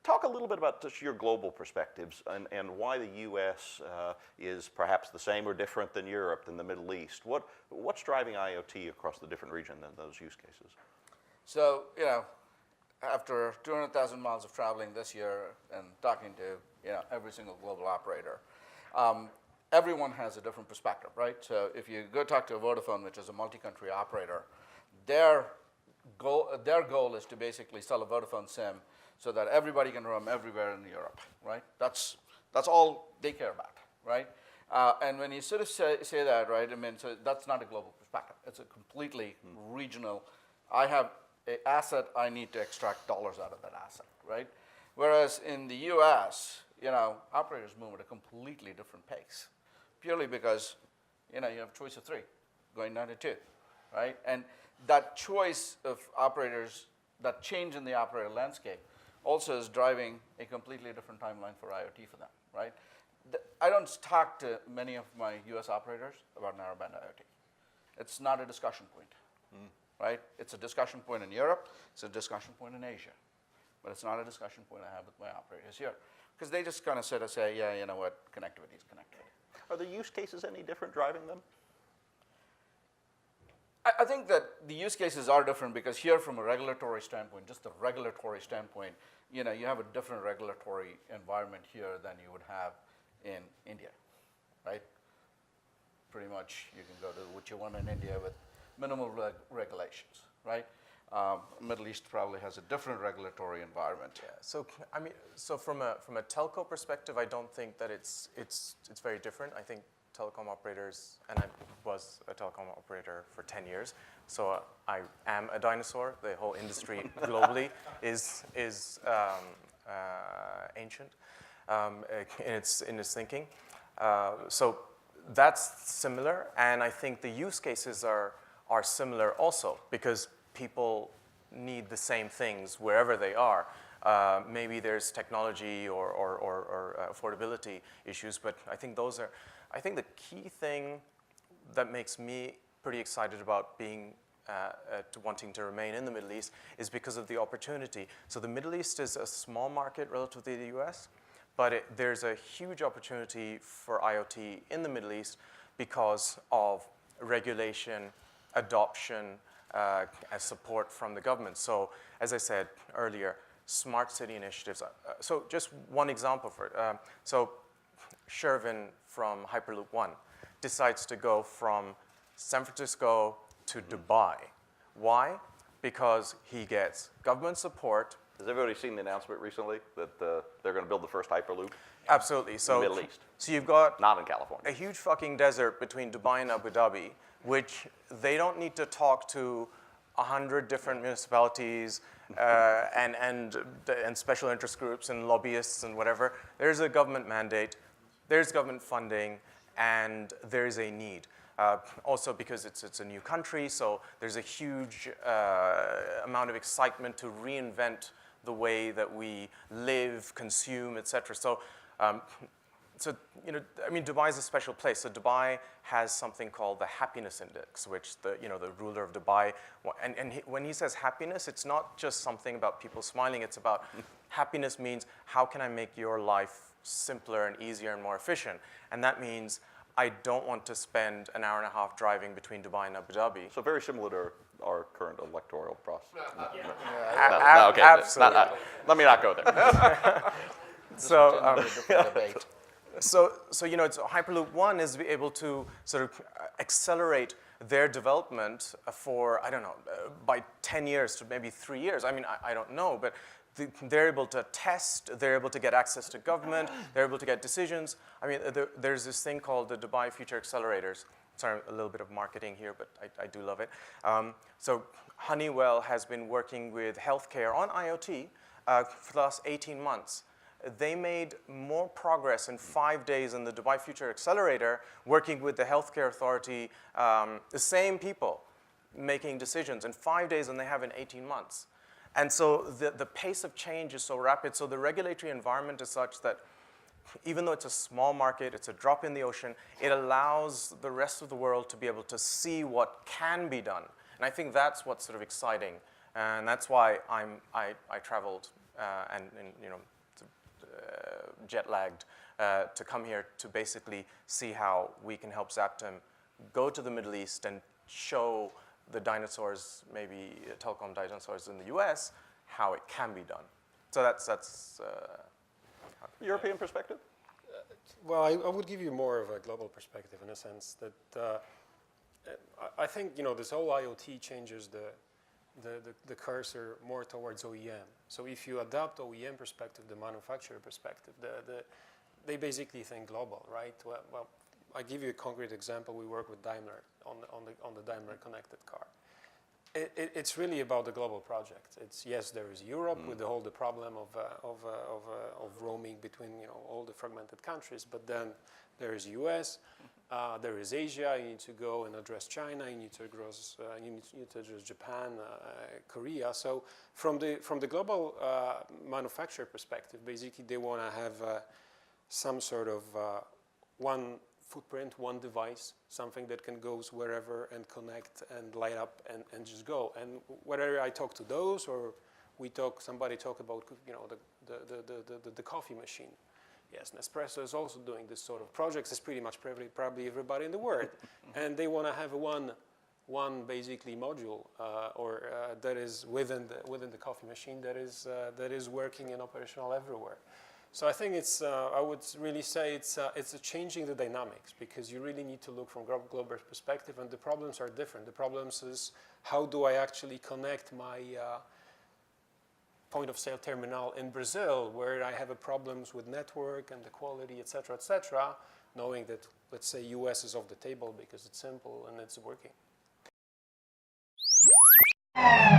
Talk a little bit about just your global perspectives and why the U.S. Is perhaps the same or different than Europe, than the Middle East. What's driving IoT across the different regions and those use cases? So, after 200,000 miles of traveling this year and talking to every single global operator, everyone has a different perspective, right? So if you go talk to a Vodafone, which is a multi-country operator, their goal is to basically sell a Vodafone SIM so that everybody can roam everywhere in Europe, right? That's all they care about, right? And when you sort of say that, right, I mean, so that's not a global perspective. It's a completely regional. I have an asset, I need to extract dollars out of that asset, right? Whereas in the US, operators move at a completely different pace, purely because, you have a choice of 3, going down to 2, right? And that choice of operators, that change in the operator landscape, also is driving a completely different timeline for IoT for them, right? I don't talk to many of my US operators about narrowband IoT. It's not a discussion point, right? It's a discussion point in Europe, it's a discussion point in Asia, but it's not a discussion point I have with my operators here. Because they just kind of sort of say, yeah, you know what, connectivity is connectivity. Are the use cases any different driving them? I think that the use cases are different because here from a regulatory standpoint, just the regulatory standpoint, you have a different regulatory environment here than you would have in India, right? Pretty much you can go to what you want in India with minimal regulations, right? Middle East probably has a different regulatory environment. Yeah. So I mean, so from a telco perspective, I don't think that it's very different. I think telecom operators, and I was a telecom operator for 10 years, so I am a dinosaur. The whole industry globally is ancient in its thinking. So that's similar, and I think the use cases are similar also because people need the same things wherever they are. Maybe there's technology or affordability issues, but I think those are. I think the key thing that makes me pretty excited about being wanting to remain in the Middle East is because of the opportunity. So the Middle East is a small market relative to the US, but there's a huge opportunity for IoT in the Middle East because of regulation, adoption, as support from the government. So as I said earlier, smart city initiatives. So just one example for it. So Shervin from Hyperloop One decides to go from San Francisco to Dubai. Why? Because he gets government support. Has everybody seen the announcement recently that they're going to build the first Hyperloop? Absolutely. So, in the Middle East. So you've got not in California. A huge fucking desert between Dubai and Abu Dhabi, which they don't need to talk to 100 different municipalities and special interest groups and lobbyists and whatever. There's a government mandate, there's government funding, and there's a need. Also because it's a new country, so there's a huge amount of excitement to reinvent the way that we live, consume, et cetera. So, I mean, Dubai is a special place. So Dubai has something called the happiness index, which the ruler of Dubai, when he says happiness, it's not just something about people smiling. It's about happiness means how can I make your life simpler and easier and more efficient? And that means I don't want to spend an hour and a half driving between Dubai and Abu Dhabi. So very similar to our current electoral process. Okay. Absolutely. Let me not go there. So it's Hyperloop One is able to sort of accelerate their development for, I don't know, by 10 years to maybe 3 years. I mean, I don't know, but they're able to test, they're able to get access to government, they're able to get decisions. I mean, there's this thing called the Dubai Future Accelerators. Sorry, a little bit of marketing here, but I do love it. So Honeywell has been working with healthcare on IoT for the last 18 months. They made more progress in 5 days in the Dubai Future Accelerator, working with the healthcare authority, the same people making decisions in 5 days than they have in 18 months. And so the pace of change is so rapid. So the regulatory environment is such that even though it's a small market, it's a drop in the ocean, it allows the rest of the world to be able to see what can be done. And I think that's what's sort of exciting. And that's why I traveled and jet lagged to come here to basically see how we can help Zaptem go to the Middle East and show the dinosaurs, maybe telecom dinosaurs in the US, how it can be done. So that's European perspective? Well, I would give you more of a global perspective in a sense that I think this whole IoT changes the cursor more towards OEM. So if you adopt OEM perspective, the manufacturer perspective, they basically think global, right? Well, I give you a concrete example. We work with Daimler on the Daimler connected car. It's really about the global project. It's yes, there is Europe with the problem of roaming between all the fragmented countries, but then there is US, there is Asia. You need to go and address China. You need to address Japan, Korea. So from the global manufacturer perspective, basically they want to have some sort of one footprint, one device, something that can go wherever and connect and light up and just go. And whether I talk to those or somebody talk about the coffee machine. Yes, Nespresso is also doing this sort of projects. It's pretty much probably everybody in the world, and they want to have one basically module that is within the coffee machine that is working and operational everywhere. So I think I would really say it's changing the dynamics because you really need to look from global perspective, and the problems are different. The problems is how do I actually connect my point of sale terminal in Brazil where I have problems with network and the quality, et cetera, knowing that, let's say, US is off the table because it's simple and it's working.